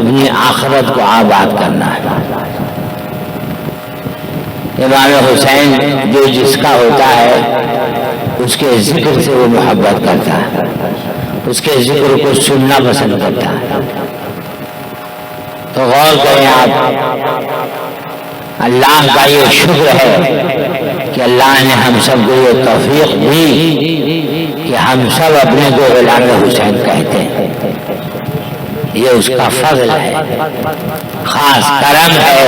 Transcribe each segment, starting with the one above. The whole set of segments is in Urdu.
اپنی آخرت کو آباد کرنا ہے۔ امام حسین جو جس کا ہوتا ہے اس کے ذکر سے وہ محبت کرتا ہے، اس کے ذکر کو سننا پسند کرتا ہے۔ تو غور کریں آپ، اللہ کا یہ شکر ہے کہ اللہ نے ہم سب کو یہ توفیق دی کہ ہم سب اپنے کو غلام حسین کہتے ہیں۔ یہ اس کا فضل ہے، خاص کرم ہے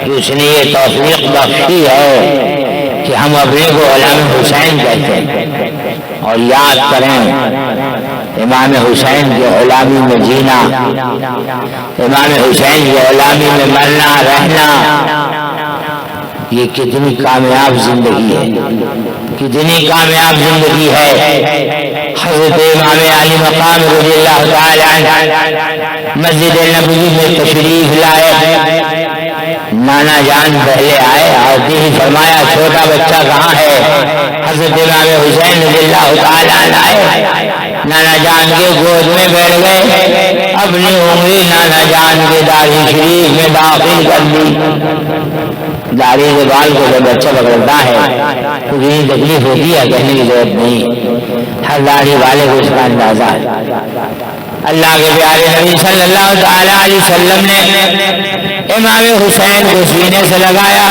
کہ اس نے یہ توفیق بخشی ہے کہ ہم اپنے کو غلام حسین کہتے ہیں۔ اور یاد کریں امام حسین کی غلامی میں جینا، امام حسین کی غلامی میں مرنا رہنا، یہ کتنی کامیاب زندگی ہے، کتنی کامیاب زندگی ہے۔ حضرت امام علی مقام رضی اللہ تعالی عنہ مسجد نبوی میں تشریف لائے، نانا جان پہلے آئے اور ہی فرمایا چھوٹا بچہ کہاں ہے؟ حضرت امام حسین رضی اللہ تعالی عنہ آئے، نانا جان کے گود میں بیٹھ گئے، اپنی انگلی نانا جان کے داڑھی شریف میں داخل کر دی۔ داڑھی کے بال کو جب بچہ پکڑتا ہے تو کہیں تکلیف ہوتی ہے، کہنے کی ضرورت نہیں، ہر داڑھی والے کو اس کا اندازہ ہے۔ اللہ کے پیارے نبی صلی اللہ تعالی علیہ وسلم نے امام حسین کو سینے سے لگایا،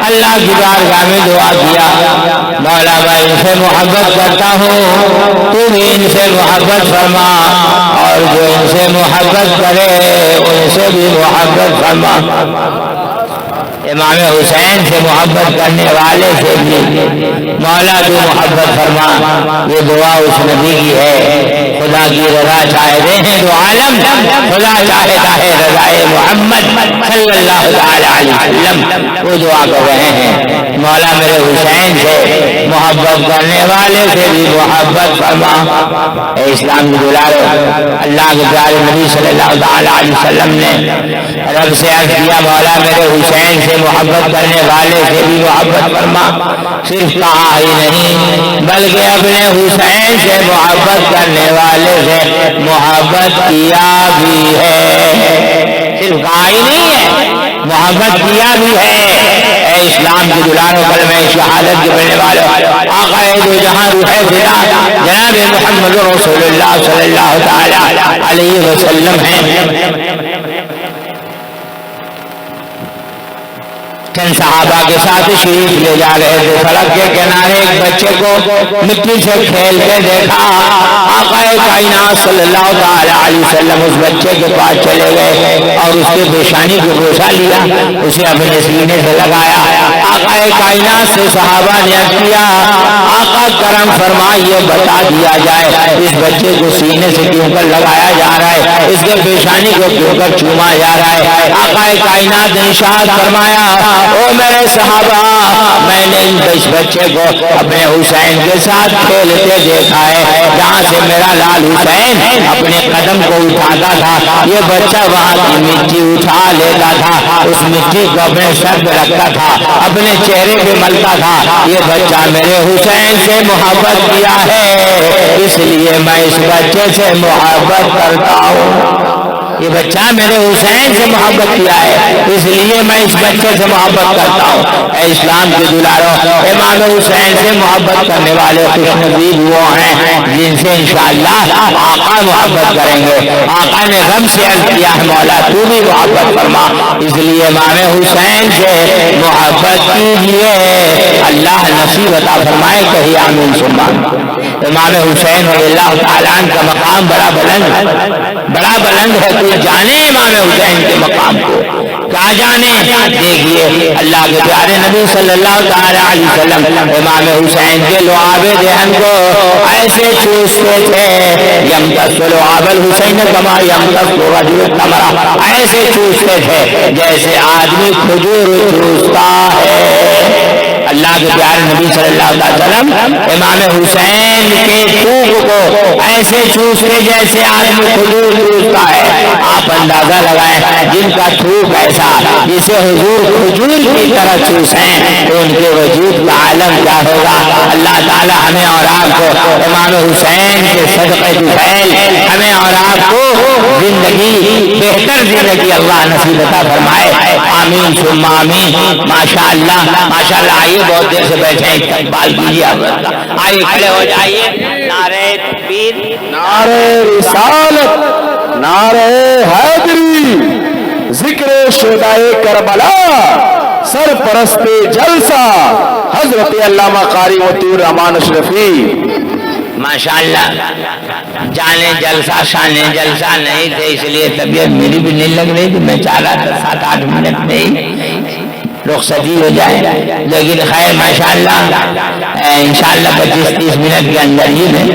اللہ کی بارگاہ میں دعا کیا، مولا میں ان سے محبت کرتا ہوں، تو بھی ان سے محبت فرما، اور جو ان سے محبت کرے ان سے بھی محبت فرما۔ امام حسین سے محبت کرنے والے سے بھی مولا تو محبت فرما۔ یہ دعا اس نبی کی ہے، خدا کی رضا چاہتے ہیں تو عالم، خدا چاہتا ہے رضائے محمد صلی اللہ علیہ وسلم، وہ دعا کر رہے ہیں مولا میرے حسین سے محبت کرنے والے سے بھی محبت فرما۔ اے اسلام کی دلالو، اللہ کے پیارے نبی صلی اللہ علیہ وسلم نے رب سے عرض کیا مولا میرے حسین سے محبت کرنے والے سے بھی محبت فرما۔ صرف کہا ہی نہیں بلکہ اپنے حسین سے محبت کرنے والے سے محبت کیا بھی ہے، صرف کہا ہی نہیں ہے، محبت کیا بھی ہے۔ اے اسلام کی دلالو، کلمہ شہادت کے پڑھنے والوں، آقا دو جہاں روح فدا جناب محمد رسول اللہ صلی اللہ تعالی علیہ وسلم ہیں۔ چند صحابہ کے ساتھ شریف لے جا رہے تھے، سڑک کے کنارے ایک بچے کو مٹی سے کھیلتے دیکھا، آقا کائنات صلی اللہ تعالی علیہ وسلم اس بچے کے پاس چلے گئے اور اس کے پیشانی کو بوسا لیا، اسے اپنے سینے سے لگایا۔ آقا کائنات سے صحابہ نے عرض کیا آقا کرم فرمائیے، بتا دیا جائے اس بچے کو سینے سے کیوں کر لگایا جا رہا ہے، اس کے پیشانی کو کیوں کر چوما جا رہا ہے؟ آقا کائنات نے ارشاد فرمایا او میرے صحابہ، میں نے اس بچے کو اپنے حسین کے ساتھ کھیلتے دیکھا ہے، جہاں سے میرا لال حسین اپنے قدم کو اٹھاتا تھا یہ بچہ وہاں کی مٹی اٹھا لیتا تھا، اس مٹی کو اپنے سر پہ رکھتا تھا، اپنے چہرے پہ ملتا تھا۔ یہ بچہ میرے حسین سے محبت کیا ہے، اس لیے میں اس بچے سے محبت کرتا ہوں۔ یہ بچہ میرے حسین سے محبت کیا ہے، اس لیے میں اس بچے سے محبت کرتا ہوں۔ اے اسلام کے دلارو، امام حسین سے محبت کرنے والے خوش نصیب وہ ہیں جن سے انشاءاللہ آقا محبت کریں گے۔ آقا نے غم سے عرض کیا ہے مولا تو بھی محبت فرما، اس لیے امام حسین سے محبت کیجیے، اللہ نصیب عطا فرمائے، کہیے آمین ثم آمین۔ امام حسین رضی اللہ تعالیٰ عنہ کا مقام بڑا بلند ہے، کوئی جانے امام حسین کے مقام کو، کیا جانے؟ دیکھیے اللہ کے پیارے نبی صلی اللہ تعالیٰ علیہ وسلم امام حسین کے لعاب دہن کو ایسے چوستے تھے، یمتص لعاب الحسین کما یمتص رجل التمرہ، ایسے چوستے تھے جیسے آدمی کھجور چوستا ہے۔ اللہ کے پیارے نبی صلی اللہ علیہ وسلم امام حسین کے تھوک کو ایسے چوستے جیسے آدمی کھجور چوستا ہے۔ آپ اندازہ لگائیں جن کا تھوک ایسا جسے حضور کھجور کی طرح چوسیں تو ان کے وجود کا عالم کیا ہوگا۔ اللہ تعالی ہمیں اور آپ کو امام حسین کے صدقے طفیل ہمیں اور آپ کو زندگی بہتر زندگی اللہ نصیب عطا فرمائے، آمین ثم آمین۔ ماشاء اللہ آئیے بہت دیر سے بیٹھے ہیں، استقبال کیجیے حضرت کا، آئیے کھڑے ہو جائیے۔ نعرہ تکبیر، نعرہ رسالت، نعرہ حیدری، ذکر شہدائے کربلا، سرپرست جلسہ حضرت علامہ قاری مطیع الرحمان اشرفی۔ ماشاءاللہ جانے جلسہ شانے جلسہ نہیں تھے، اس لیے طبیعت میری بھی نہیں لگ رہی تھی، میں چاہ رہا تھا 7-8 منٹ میں ہی رخصتی ہو جائے، لیکن خیر ماشاءاللہ انشاءاللہ 25-30 منٹ کے اندر ہی میں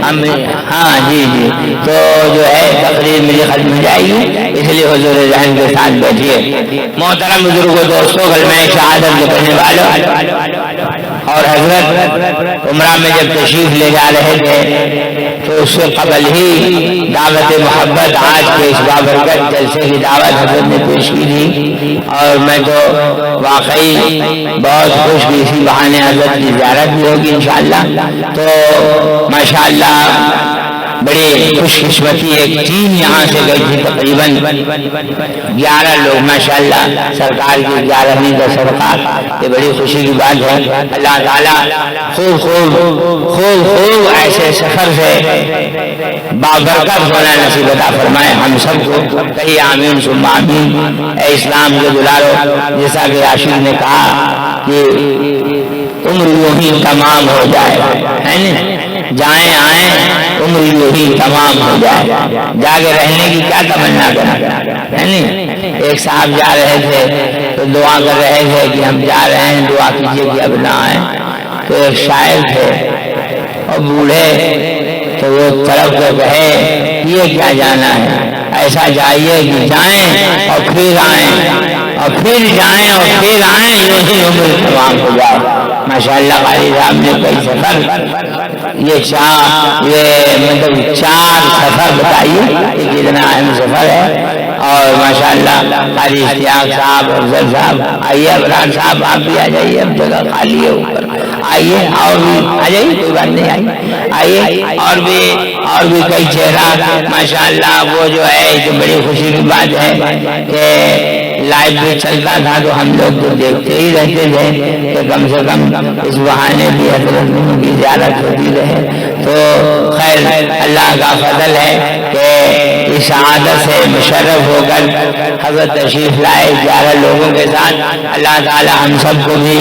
ہم ہاں جی تو جو ہے تقریر میری ختم ہو جائے گی، اس لیے حضور ذہن کے ساتھ بیٹھیے۔ محترم بزرگوں، دوستوں، کلمہ شہادت پڑھنے والوں اور حضرت عمرہ میں جب تشریف لے جا رہے تھے تو اس سے قبل ہی دعوت محبت آج کے اس بابرکت جلسے کی دعوت حضرت نے پیش کی تھی، اور میں تو واقعی بہت خوش بھی، اسی بہانے حضرت کی زیارت بھی ہوگی انشاءاللہ۔ تو ماشاءاللہ بڑی خوش قسمتی ایک ٹیم یہاں سے گئی تھی، تقریباً 11 لوگ ماشاءاللہ، سرکار کی 11ویں کا صدقہ، یہ بڑی خوشی کی بات ہے۔ اللہ تعالیٰ خوب ایسے سفر سے بابرکت ہونا نصیب عطا فرمائے ہم سب کو، کہیے آمین ثم آمین۔ اے اسلام کے دلارو، جیسا کہ عاشق نے کہا کہ عمر یوں ہی تمام ہو جائے، ہے نا، جائیں آئیں عمر یوں ہی تمام ہو جائے، جاگے رہنے کی کیا تمنا کریں، ہے نا۔ ایک صاحب جا رہے تھے تو دعا کر رہے تھے کہ ہم جا رہے ہیں، دعا کیجیے کہ اب نہ آئیں۔ تو ایک شاعر تھے اور بوڑھے، تو وہ طرف کے کہے یہ کیا جانا ہے، ایسا جائیے کہ جائیں اور پھر آئیں، اور پھر جائیں اور پھر آئیں، یوں ہی عمر تمام ہو جائے۔ ماشاءاللہ قاری صاحب نے کئی سفر، یہ مطلب 4 سفر بتائیے کہ کتنا اہم سفر ہے۔ اور ماشاءاللہ قاری اشتیاق صاحب، افضل صاحب، آئیے ابرار صاحب آپ بھی آ جائیے، اب جگہ خالی ہے اوپر، آئیے اور بھی آ جائیے، کوئی بات نہیں، آئیے اور بھی کئی چہرہ ماشاءاللہ۔ وہ جو ہے جو بڑی خوشی کی بات ہے کہ لائیو بھی چلتا تھا تو ہم لوگ تو دیکھتے ہی رہتے تھے کہ کم سے کم اس بہانے بھی حضرت کی زیارت ہوتی رہے۔ تو خیر اللہ کا فضل ہے کہ اس شہادت سے مشرف ہو کر حضرت تشریف لائے 11 لوگوں کے ساتھ۔ اللہ تعالی ہم سب کو بھی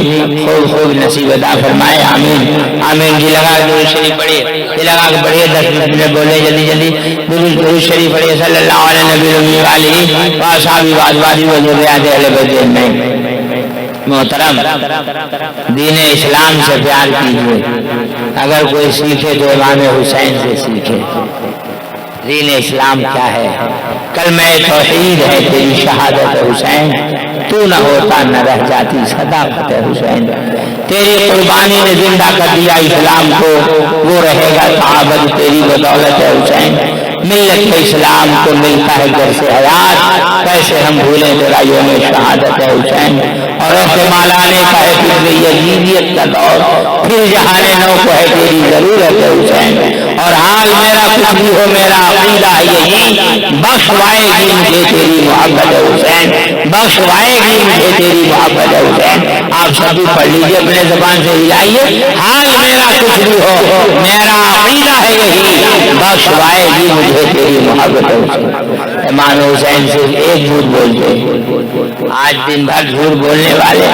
خوب نصیب عطا فرمائے، آمین آمین۔ جی لگا درود شریف پڑھیے، جی لگا کے پڑھیے، 10 منٹ بولے جلدی درود شریف پڑھیے، صلی اللہ علیہ نبی الامی وآلہ وصحبہ وازواجہ وذریات اہل بیت اجمعین۔ محترم، دین اسلام سے پیار کیجیے، اگر کوئی سیکھے تو امام حسین سے سیکھے۔ دین اسلام کیا ہے؟ کلمہ توحید ہے تیری شہادت حسین، تو نہ ہوتا نہ رہ جاتی صداقت حسین۔ تیری قربانی نے زندہ کر دیا اسلام کو، وہ رہے گا تعابد تیری بدولت حسین۔ ملت اسلام کو ملتا ہے در سے حیات، کیسے ہم بھولیں تیرا یوم شہادت حسین۔ اور احتمالانے کا ہے پھر یزیدیت کا دور، پھر جہان نو کو ہے تیری ضرورت حسین۔ اور حال میرا کچھ بھی ہو میرا عقیدہ یہی، بخشوائے گی مجھے تیری محبت حسین، بخشوائے گی مجھے تیری محبت حسین۔ آپ سبھی پڑھ لیجئے، اپنے زبان سے ہلائیے، حال میرا کچھ بھی ہو میرا عقیدہ ہے یہی، بخشوائے گی مجھے تیری محبت حسین۔ امام حسین صرف ایک جھوٹ بولتے، آج دن بھر جھوٹ بولنے والے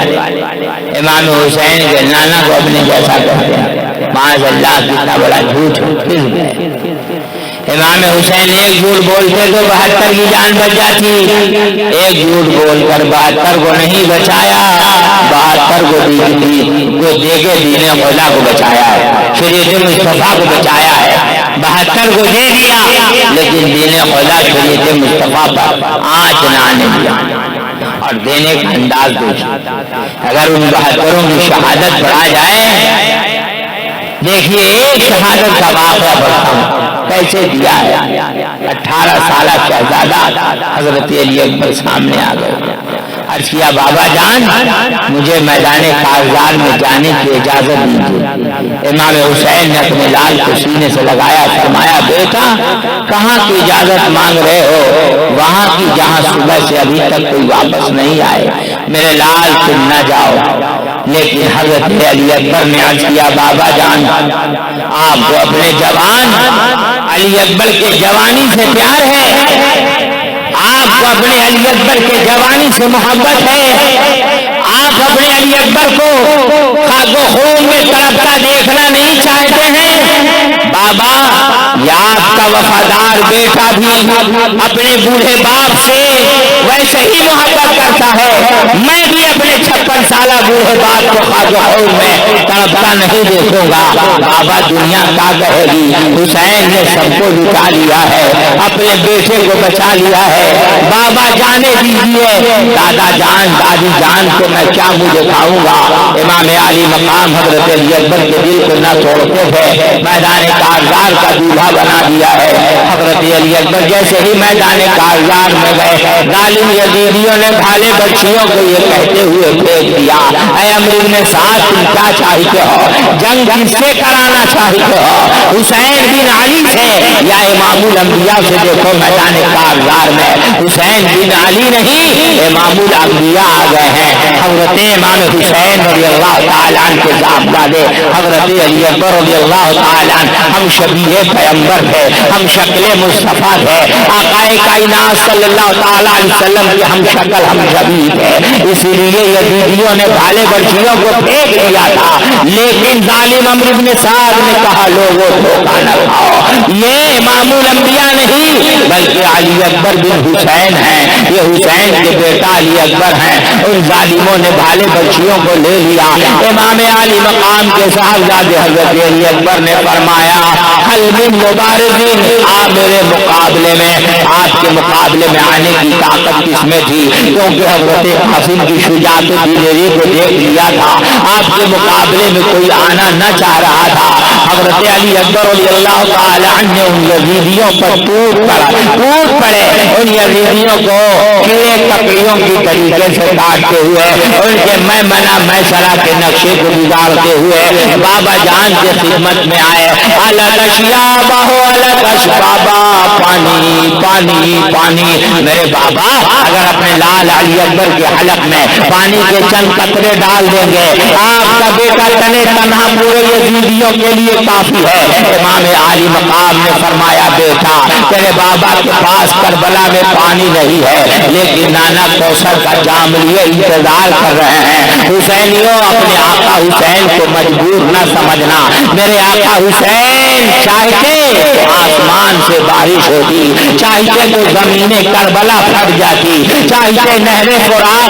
امام حسین کے نانا کو اپنے جیسا کرتے ہیں، معاذ اللہ کتنا بڑا جھوٹ ہے۔ امام حسین ایک جھوٹ بولتے تو 72 کی جان بچ جاتی، ایک جھوٹ بول کر 72 کو نہیں بچایا، 72 کو دے کے دین خدا کو بچایا ہے، شریعت مصطفیٰ کو بچایا ہے۔ 72 کو دے دیا لیکن دین خدا شریعت مصطفیٰ پر آنچ نہ آنے دیا۔ اور دینے کا انداز دیکھیں، اگر ان 72 کی شہادت پڑھا جائے دیکھیے ایک شہادت کا واقعہ بتاؤں کیسے دیا ہے۔ 18 سالہ شہزادہ حضرت علی اکبر سامنے آ گئے، عرض کیا بابا جان مجھے میدان کارزار میں جانے کی اجازت دیجیے۔ امام حسین نے اپنے لال کو سینے سے لگایا، فرمایا بیٹا کہاں کی اجازت مانگ رہے ہو؟ وہاں کی جہاں صبح سے ابھی تک کوئی واپس نہیں آئے، میرے لال تم نہ جاؤ۔ لیکن حضرت علی اکبر نے عرض کیا بابا جان آپ کو اپنے جوان علی اکبر کے جوانی سے پیار ہے، آپ کو اپنے علی اکبر کے جوانی سے محبت ہے، آپ اپنے علی اکبر کو خاک و خون میں تڑپتا دیکھنا نہیں چاہتے ہیں۔ بابا یا آپ کا وفادار بیٹا بھی اپنے بوڑھے باپ سے ویسے ہی محبت کرتا ہے، میں بھی اپنے 56 سالہ بوڑھے باپ کو خاک و خون میں تڑپتا نہیں دیکھوں گا۔ بابا دنیا کیا کہے گی، حسین نے سب کو لٹا لیا ہے، اپنے بیٹے کو بچا لیا ہے، بابا جانے دیجیے۔ دادا جان دادی جان کو میں کیا منہ دکھاؤں گا؟ امام علی مقام حضرت علی اکبر کے دل کو نہ توڑتے تھے، میدان کارزار کا دولہا بنا دیا ہے۔ حضرت علی اکبر جیسے ہی میدان کارزار میں گئے، ظالم یزیدیوں نے بھالے بچیوں کو یہ کہتے ہوئے پھینک دیا، اے امر ابن سعد تم کیا چاہتے ہو؟ جنگ کس سے کرانا چاہتے ہو؟ حسین بن علی سے یا امام الانبیاء سے؟ دیکھو میدان کارزار میں حسین بن علی نہیں امام الانبیاء آ گئے ہیں۔ حضرت امام حسین رضی اللہ تعالیٰ عنہ کے صاحبزادے حضرت علی اکبر رضی اللہ تعالیٰ عنہ ہم شبیہ پیغمبر تھے، ہم شکل مصطفیٰ تھے، آقا کائنات صلی اللہ تعالیٰ علیہ وسلم کی ہم شکل ہم شبیہ تھے، اسی لیے یزیدیوں نے بھالے بچیوں کو پھینک دیا تھا، لیکن ظالم عمرو بن سعد نے کہا لوگوں دھوکہ نہ کھاؤ، یہ امام الانبیاء نہیں بلکہ علی اکبر بن حسین ہیں، یہ حسین کے بیٹا علی اکبر ہیں۔ ان ظالموں نے بھالے بچیوں کو لے لیا۔ امام علی مقام کے صاحبزادے حضرت علی اکبر نے فرمایا حل من مبارزین، آپ میرے مقابلے میں، آپ کے مقابلے میں آنے کی طاقت کس میں تھی؟ کیونکہ حضرت قاسم کی شجاعت و دلیری کو دیکھ لیا تھا، آپ کے مقابلے میں کوئی آنا نہ چاہ رہا تھا۔ حضرت علی اکبر رضی اللہ تعالی عنہ نے ان یزیدیوں پر ٹوٹ پڑے، ان یزیدیوں کو کیڑے ککڑیوں کی طریقے سے کاٹتے ہوئے، ان کے میں منا میں سرا کے نقشے کو بگاڑتے ہوئے بابا جان کی خدمت میں آئے۔ بابا پانی پانی پانی، میرے بابا اگر اپنے لال علی اکبر کے حلق میں پانی کے چند قطرے ڈال دیں گے آپ کا بیٹا تنے تنہا پورے یزیدیوں کے لیے کافی ہے۔ امام علی مقام نے فرمایا بیٹا تیرے بابا کے پاس کربلا میں پانی نہیں ہے، لیکن نانا کوثر کا جام لیے انتظار کر رہے ہیں۔ حسینیوں اپنے آقا حسین کو مجبور نہ سمجھنا، میرے آقا حسین چاہتے تو آسمان سے بارش ہوتی، چاہتے تو زمین کربلا پھٹ جاتی، چاہتے نہر فرات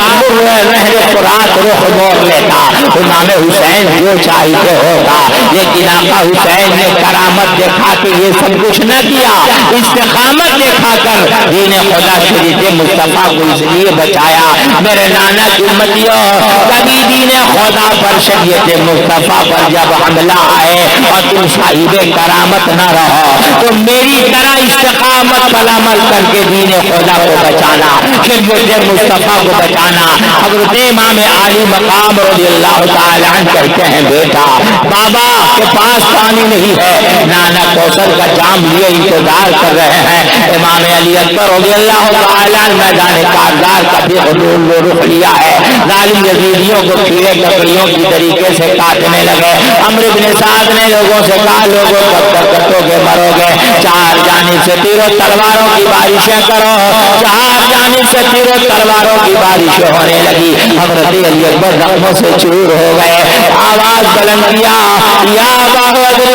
رخ موڑ لیتا، امام حسین جو چاہتے ہوتا، لیکن آقا حسین نے کرامت دکھا کے یہ سب کچھ نہ کیا، استقامت دکھا کر دین خدا شریف مصطفیٰ کو اس لیے بچایا۔ میرے نانا کی امتیوں کبھی دین خدا پر شریعت مصطفیٰ پر جب حملہ آئے اور تم صاحب کرامت نہ رہو تو میری طرح استقامت پر عمل کر کے دین خدا کو بچانا، شریعت مصطفیٰ کو بچانا۔ حضرت امام علی مقام رضی اللہ تعالیٰ عنہ کہتے ہیں بیٹا بابا کے پاس پانی نہیں ہے، نانا کوثر کا جام لیے انتظار کر رہے ہیں۔ امام علی اکبر رضی اللہ تعالیٰ عنہ میدان کارزار کا بھی حضور نے رخ لیا ہے، ظالم یزیدیوں کو کیڑے ککڑیوں کی طریقے سے کاٹنے لگے۔ عمرو بن سعد نے لوگوں سے کہا لوگوں کب تک کٹو گے مرو گے، چار جانب سے تیروں تلواروں کی بارشیں کرو، چار جانب سے تیروں تلواروں کی بارشیں ہونے لگی۔ حضرت علی اکبر زخموں سے چور ہو گئے، آواز بلند کیا یا بہادر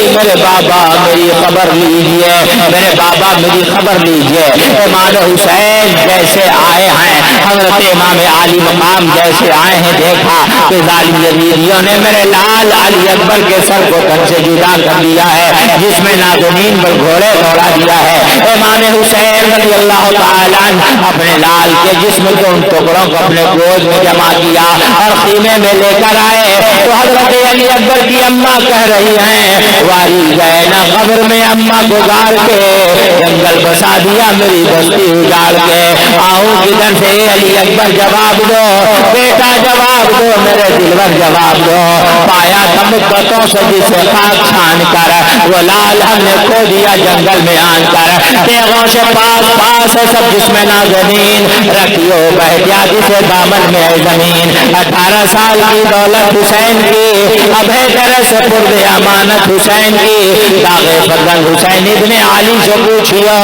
میرے بابا میری خبر لیجئے، میرے بابا میری خبر لیجئے۔ امام حسین جیسے آئے ہیں، حضرت امام علی مقام جیسے آئے ہیں، دیکھا کہ ظالم یزیدیوں نے میرے لال علی اکبر کے سر کو تن سے جدا کر دیا ہے، جس میں نازنین پر گھوڑے دوڑا دیا ہے۔ امام حسین رضی اللہ تعالی جان اپنے لال کے جسم کے ان ٹکڑوں کو اپنے گود میں جمع کیا اور خیمے میں لے کر آئے تو حضرت علی اکبر کی اماں کہہ رہی ہیں واری گئے نا قبر میں اماں گزار کے جنگل بسا دیا میری بستی اجاڑ کے آؤں کدھر سے علی اکبر جواب دو بیٹا جواب دو میرے دلور جواب دو پایا تھا مدتوں سے جسے خاک چھان کر وہ لال ہم نے کھو دیا جنگل میں آن کر تیغوں سے پاس پاس ہے سب جس میں نازنین رکھیو بہتیا جسے دامن میں ہے زمین 18 سال کی دولت حسین کی اب ہے کرے سے پرد امانت حسین کی داغ فضل حسین ابن علی سے پوچھیو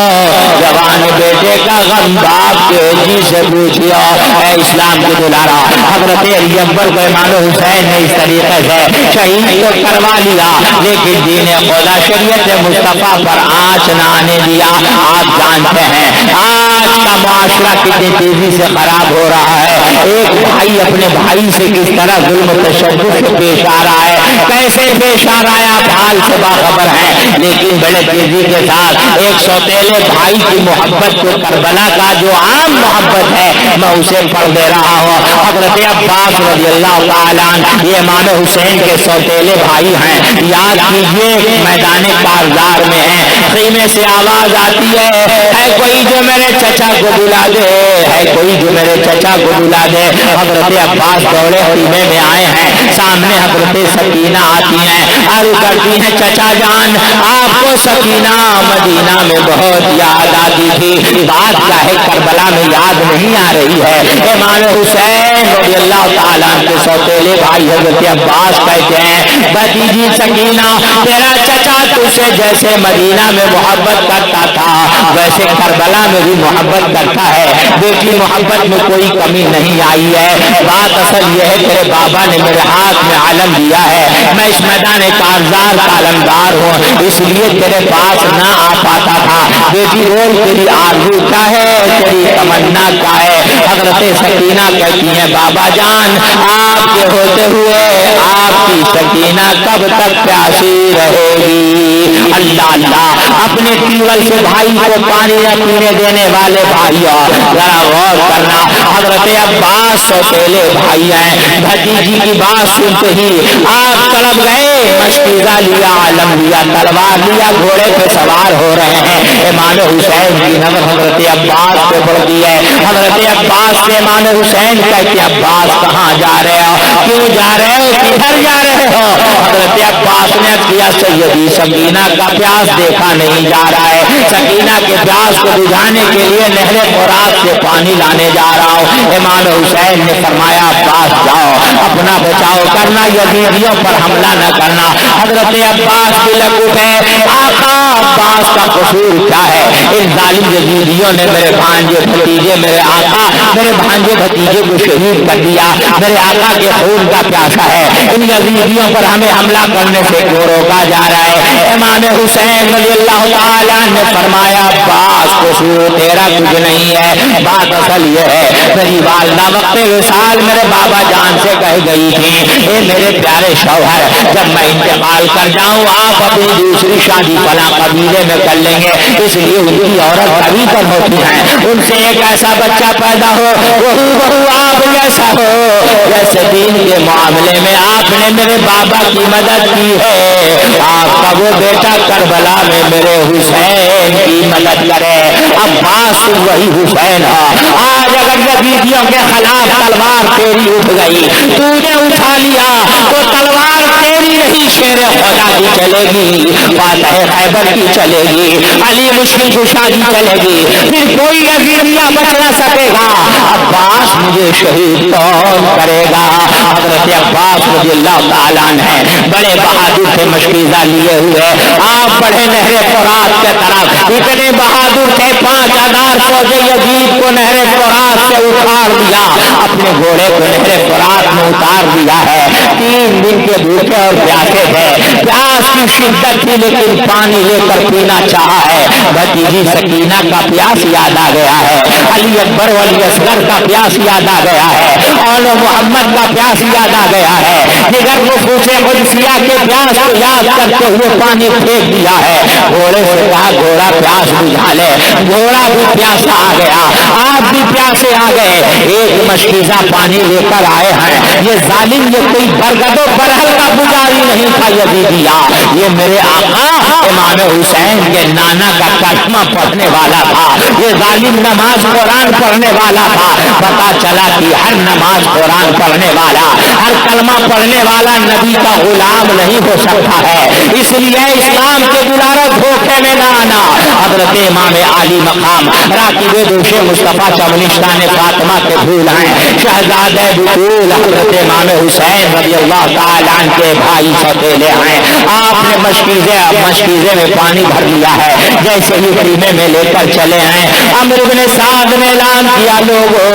جوان بیٹے کا غم باپ کے جی سے پوچھیو اے اسلام کے دلارا حضرت علی اکبر کو امام حسین نے اس طریقے سے شہید تو کروا لیا لیکن دین خدا شریعت مصطفیٰ پر آنچ نہ آنے دیا آپ جانتے ہیں آج کا معاشرہ کتنی تیزی سے خراب ہو رہا ہے ایک بھائی اپنے بھائی سے کس طرح ظلم و تشدد سے پیش آ رہا ہے کیسے پیش آ رہا ہے آپ حال سے باخبر ہیں لیکن بڑے تیزی کے ساتھ ایک سوتیلے بھائی کی محبت کو کربلا کا جو عام محبت ہے میں اسے پڑھ دے رہا ہوں حضرت عباس رضی اللہ تعالیٰ عنہ یہ امام حسین کے سوتیلے بھائی ہیں یاد کیجئے میدان کارزار میں ہیں خیمے سے آواز آتی ہے کوئی جو میرے چچا کو بلا دے ہے کوئی جو میرے چچا کو بلا دے حضرت عباس دوڑے خیمے میں آئے ہیں سامنے حضرت سکینہ آتی ہیں عرض کرتی ہیں چچا جان آپ کو سکینہ مدینہ میں بہت یاد آتی تھی بات کیا ہے کربلا میں یاد نہیں آ رہی ہے امام حسین رضی اللہ تعالیٰ کے سوتیلے بھائی حضرت عباس کہتے ہیں بھتیجی سکینہ تیرا چچا تجھے جیسے مدینہ میں محبت کرتا تھا ویسے کربلا میں بھی محبت کرتا ہے بیٹی محبت میں کوئی کمی نہیں آئی ہے بات اصل یہ ہے تیرے بابا نے میرے ہاتھ میں علم دیا ہے میں اس میدان کارزار کا علمدار ہوں اس لیے تیرے پاس نہ آ پاتا تھا بیٹی بول تیری آرزو کیا ہے تیری تمنا کیا ہے حضرت سکینہ کہتی ہیں بابا جان آپ کے ہوتے ہوئے آپ کی سکینہ کب تک پیاسی رہے گی اللہ اللہ اپنے پیول سے بھائی کو پانی نہ پینے دینے والے بھائیوں ذرا غور کرنا حضرت عباس سوتیلے بھائی ہیں بھتیجی کی بات سنتے ہی آپ تڑپ گئے مشکیزہ لیا علم لیا تلوار لیا گھوڑے پہ سوار ہو رہے ہیں امام حسین کی نظر حضرت عباس پہ پڑتی ہے حضرت عباس سے امام حسین کہتے عباس کہاں جا رہے ہو کیوں جا رہے ہو کدھر جا رہے ہو حضرت عباس نے کیا سیدی سکینہ کا پیاس دیکھا نہیں جا رہا ہے سکینہ کے پیاس کو بجھانے کے لیے نہر فرات سے پانی لانے جا رہا ہوں امام حسین نے فرمایا عباس جاؤ اپنا بچاؤ کرنا یزیدیوں پر حملہ نہ کرنا حضرت عباس کی لگ اٹھے آقا عباس کا قصور کیا ہے ان ظالم یزیدیوں نے میرے بھانجے بھتیجے میرے آقا میرے بھانجے بھتیجے کو شہید کر دیا میرے آقا کے خون کا پیاسا ہے ان یزیدیوں پر ہمیں حملہ کرنے سے کیوں روکا جا رہا ہے امام حسین رضی اللہ تعالیٰ نے فرمایا عباس قصور تیرا کچھ نہیں ہے بات اصل یہ ہے میری والدہ وقت وصال میرے بابا جان سے کہہ گئی تھی اے میرے پیارے شوہر جب میں انتقال کر جاؤں آپ اپنی دوسری شادی فلاں قبیلے میں کر لیں گے اس لیے ان کی عورت کبھی کم ہوتی ہیں ان سے ایک ایسا بچہ پیدا ہو وہو آپ جیسا ہو جیسے دین کے معاملے میں آپ نے میرے بابا کی مدد کی ہے آپ کا وہ بیٹا کربلا میں میرے حسین کی مدد کرے عباس وہی حسین ہے آج اگر یزیدیوں کے خلاف تلوار تیری اٹھ گئی تو نے اٹھا لیا تو تلوار تیری نہیں شیر خدا کی چلے گی فاتح خیبر کی چلے گی علی مشکل کشا کی چلے گی پھر کوئی یزیدیہ بچ نہ سکے گا عباس مجھے شہید کون کرے گا حضرت عباس رضی اللہ تعالیٰ نے بڑے بہادر سے مشکیزہ لیے ہوئے آپ بڑھے نہر فرات کے طرف اتنے بہادر تھے 5000 فوجی یزید کو نہر فرات سے اٹھار دیا اپنے گھوڑے کو نہر فرات میں اتار دیا ہے 3 دن کے بھوکے اور پیاسے تھے پیاس کی شدت تھی لیکن پانی لے کر پینا چاہا ہے بھتیجی سکینہ کا پیاس یاد آ گیا ہے علی اکبر ولی اصغر کا پیاس یاد آ گیا ہے اور محمد کا پیاس یاد آ گیا ہے جگر نفوس قدسیہ کے پیاس کو یاد کرتے ہوئے پانی پھینک دیا ہے گھوڑے سے کہا گھوڑا پیاس بجھا لے گھوڑا بھی پیاسا آ گیا، آپ بھی پیاسے آ گئے، ایک مشکیزہ پانی لے کر آئے ہیں۔ یہ ظالم یہ کوئی برگد و برہل کا پجاری نہیں تھا یزیدیہ، یہ میرے آقا امام حسین کے نانا کا کلمہ پڑھنے والا تھا، یہ ظالم نماز قرآن پڑھنے والا تھا۔ پتا چلا کہ ہر نماز قرآن پڑھنے والا، ہر کلمہ پڑھنے والا نبی کا غلام نہیں ہو سکتا ہے، اس لیے اسلام کے دلارہ دھوکے میں نہ آنا۔ حضرت امام علی مقام راکب دوش مصطفیٰ چمنشتان فاطمہ کے پھول ہیں، شہزادہ بطول حضرت امام حسین رضی اللہ تعالیٰ عنہ کے بھائی سوتیلے ہیں۔ آپ نے مشکیزے میں پانی بھر لیا ہے، جیسے ہی خیمے میں لے کر چلے ہیں، عمرو بن سعد نے اعلان کیا، لوگوں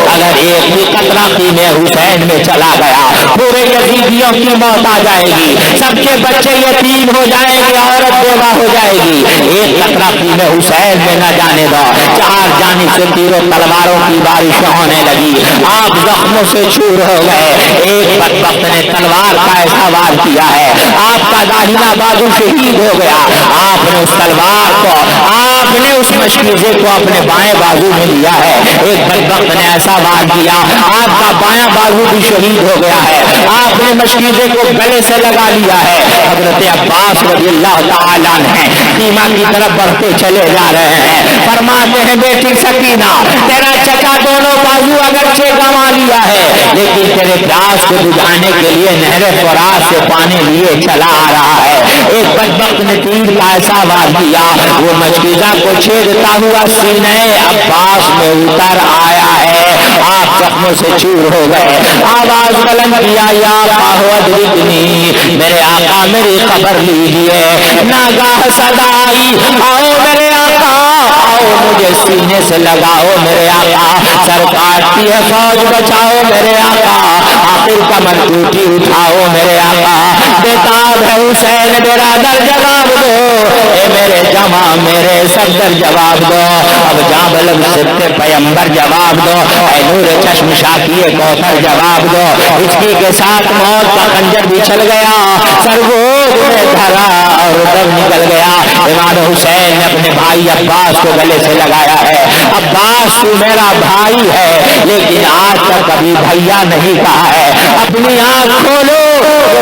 اگر ایک بھی قطرہ خیمے حسین میں چلا گیا پورے یزیدیوں کی موت آ جائے گی، سب کے بچے یتیم ہو جائیں گے، عورت بیوہ ہو جائے گی، ایک قطرہ خیمے حسین میں نہ جانے دو۔ چار جانب سے تیروں تلواروں کی بارش ہونے لگی، آپ زخموں سے چور ہو گئے۔ ایک بدبخت نے تلوار کا ایسا وار کیا ہے، آپ کا داہنا بازو شہید ہو گیا۔ آپ نے اس تلوار کو، آپ نے اس مشکیزے کو اپنے بائیں بازو میں لیا ہے۔ ایک بدبخت نے ایسا وار کیا، آپ کا بایاں بازو بھی شہید ہو گیا ہے۔ آپ نے مشکیزے کو گلے سے لگا لیا ہے۔ حضرت عباس رضی اللہ تعالیٰ عنہ خیمہ کی طرف بڑھتے چلے جا رہے ہیں، فرماتے ہیں بیٹی سکینہ، تیرا چچا دونوں بازو اگرچہ گنوا لیا ہے لیکن تیرے پیاس کو بجھانے کے لیے نہر فرات سے پانی لیے چلا آ رہا ہے۔ ایک بدبخت نے تیر کا ایسا وار کیا، وہ مشکیزہ کو چھیدتا ہوا سینہ عباس میں اتر آیا ہے، آپ زخموں سے چور ہو گئے۔ آواز بلند کیا، یا آقا ادرکنی، میرے آقا میری خبر لیجیے۔ ناگاہ صدا آئی، آؤ میرے آقا، آؤ مجھے سینے سے لگاؤ میرے آقا، سر کاٹتی ہے فوج بچاؤ میرے آقا، آخر کمر ٹوٹی اٹھاؤ میرے آقا، بےتاب ہے حسین برادر جواب دو، اے میرے جمع میرے صدر جواب دو، اب جاں بلند سبتے پیمبر جواب دو، اے نور چشم شاکی کوثر جواب دو۔ ہچکی کے ساتھ موت کا خنجر بھی چل گیا، سرگوش میں دھرا اور دم نکل گیا۔ امام حسین نے اپنے بھائی عباس کو گلے سے لگایا ہے، عباس تو میرا بھائی ہے لیکن آج تک کبھی بھیا نہیں کہا ہے، اپنی آنکھ کھولو،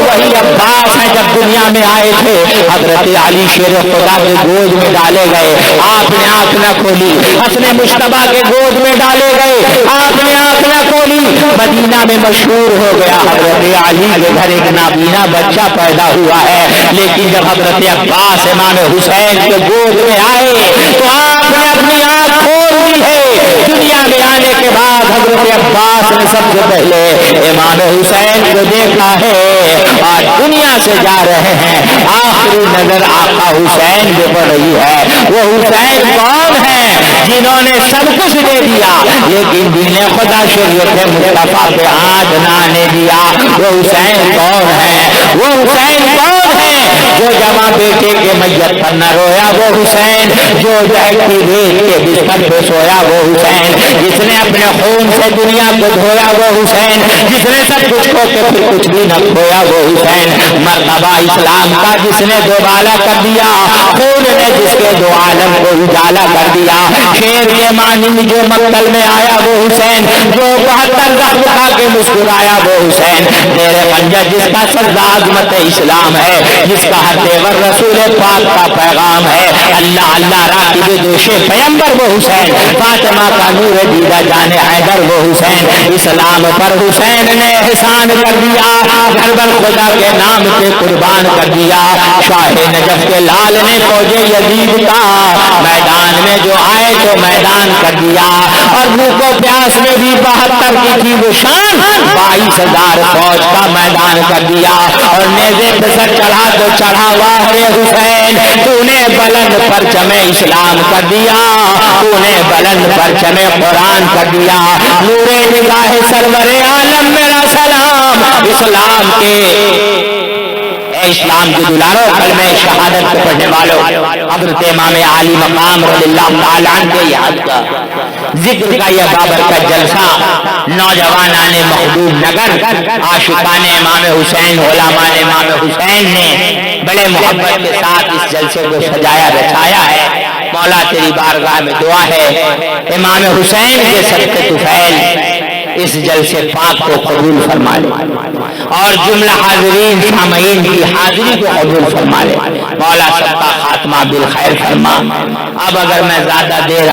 وہی عباس ہے جب دنیا میں آئے تھے حضرت علی شیر خدا کے گود میں ڈالے گئے، آپ نے آنکھ نہ کھولی، حسن مجتبیٰ کے گود میں ڈالے گئے، آپ نے آنکھ نہ کھولی، مدینہ میں مشہور ہو گیا حضرت علی کے گھر ایک نابینا بچہ پیدا ہوا ہے، لیکن جب حضرت عباس امام حسین کے گود میں آئے تو آپ نے اپنی آنکھ کھول دی ہے۔ دنیا میں آنے کے بعد حضرت عباس نے سب سے پہلے امام حسین کو دیکھا ہے اور دنیا سے جا رہے ہیں، آخری نظر آقا حسین پہ پڑ رہی ہے۔ وہ حسین کون ہے جنہوں نے سب کچھ دے دیا لیکن دین خدا شریعت مصطفیٰ پہ ہاتھ نہ آنے دیا؟ وہ حسین کون ہے؟ وہ حسین کون ہے جو جمع بیٹے کے میت پر نہ رویا؟ وہ حسین جو جہتی ریت کے بستر پہ سویا؟ وہ حسین جس نے اپنے خون سے دنیا کو دھویا؟ وہ حسین جس نے سب کچھ کھو کے پھر کچھ بھی نہ کھویا؟ وہ حسین مرتبہ اسلام کا جس نے دوبالا کر دیا، خون نے جس کے دو عالم کو اجالا کر دیا، شیر کے مانند جو مقتل میں آیا وہ حسین، جو 72 زخم کھا کے مسکرایا وہ حسین، میرے خنجر جس کا سر عظمت اسلام ہے، جس کا ہر تیور رسول پاک کا پیغام ہے، اللہ اللہ راکب دوش پیمبر وہ حسین، فاطمہ کا نور دیدہ جان حیدر وہ حسین، اسلام پر حسین نے احسان کر دیا، کربل خدا کے نام پہ قربان کر دیا، شاہ نجف کے لال نے فوج یزید کا میدان میں جو آئے تو میدان کر دیا، اور بھوک و پیاس میں بھی 72 کی تھی وہ شان، 22,000 فوج کا میدان کر دیا، اور نیزے پہ سر چڑھا تو چڑھا واہ حسین، تو نے بلند پرچم اسلام کر دیا، تو نے بلند پرچم قرآن کر دیا، نور نگاہ سرور عالم میرا سلام، اسلام کے اسلام کی دلاروں کلمہ شہادت کو پڑھنے والوں حضرت امام عالی مقام رضی اللہ تعالیٰ عنہ کے یاد کا ذکر کا یہ بابرکت جلسہ نوجوانان محبوب نگر عاشقان امام حسین علماء امام حسین نے بڑے محبت کے ساتھ اس جلسے کو سجایا رچایا ہے۔ مولا تیری بارگاہ میں دعا ہے امام حسین کے صدقے طفیل اس جلسے پاک کو قبول فرما لے اور جملہ حاضرین سامعین کی حاضری کو قبول فرما لے۔ مولا سب کا خاتمہ بالخیر فرما۔ اب اگر میں زیادہ دیر